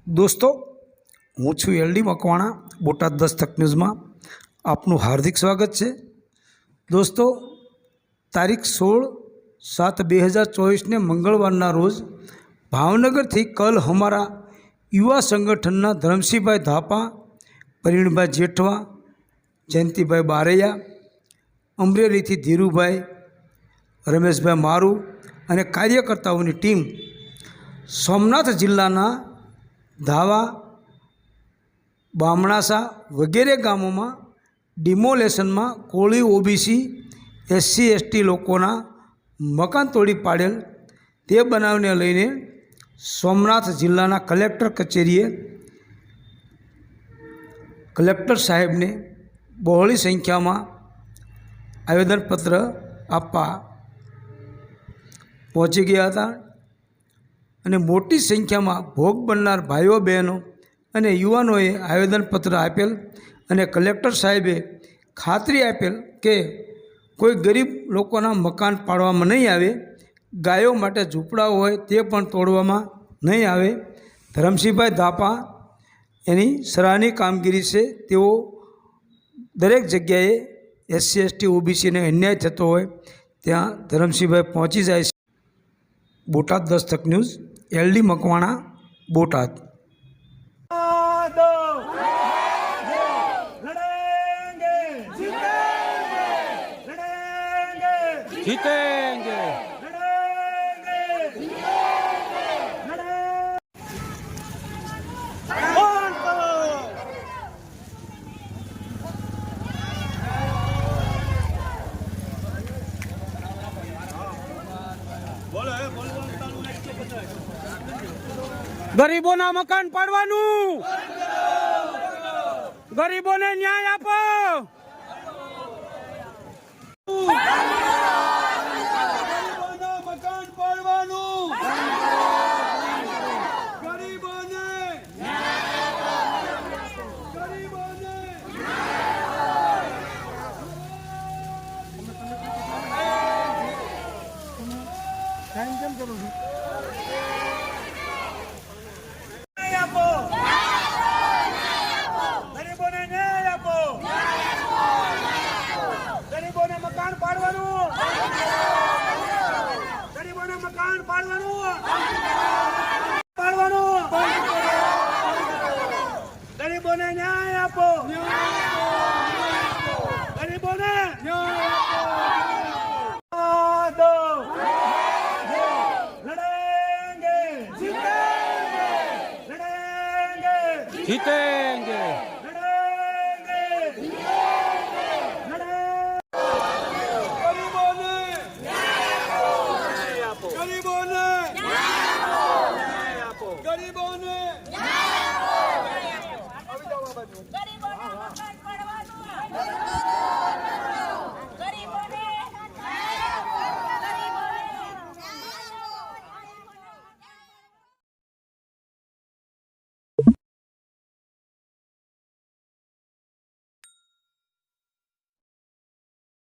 दोस्तों हूँ छूँ LD Makwana Botad Dastak news में आपनु हार्दिक स्वागत है। दोस्तों तारीख 16/7/2024 ने मंगलवार रोज भावनगर थी कल हमारा युवा संगठन धर्मसिंहभाई धापा, परिणभाई जेठवा, जयंतीभाई बारैया, अमरेली थी धीरूभाई, रमेशभाई मारू अने कार्यकर्ताओं की टीम सोमनाथ जिल्लाना धावा, बामणासा वगैरह गामों में डिमोलेशन में कोळी ओबीसी एससी एसटी लोगोना मकान तोड़ी पाड़ेल ते बनावने लईने सोमनाथ जिल्लाना कलेक्टर कचेरीए कलेक्टर साहेब ने बहोળી संख्या में आवेदनपत्र आपवा पहुँची गया था અને મોટી સંખ્યામાં ભોગ બનનાર ભાઈઓ બહેનો અને યુવાનોએ આવેદનપત્ર આપેલ અને કલેક્ટર સાહેબે ખાતરી આપેલ કે કોઈ ગરીબ લોકોના મકાન પાડવામાં નહીં આવે, ગાયો માટે ઝૂંપડાઓ હોય તે પણ તોડવામાં નહીં આવે। ધરમસિંહભાઈ ધાપા એની સરાહનીય કામગીરી છે। તેઓ દરેક જગ્યાએ એસસી એસટી ઓબીસીને અન્યાય થતો હોય ત્યાં ધરમસિંહભાઈ પહોંચી જાય છે। Botad Dastak news LD Makwana Botad. जीतेंगे। गरीबों मकान पाड़वानू, गरीबों ने न्याय आपो। मकान पाड़वानू, गरीबों ने मकान पाड़वानू, गरीबों ने मकान पाड़वानू, पाड़वानू, गरीबों ने न्याय आपो, गरीबों ने दो लड़ेंगे, जीतेंगे, जीतेंगे।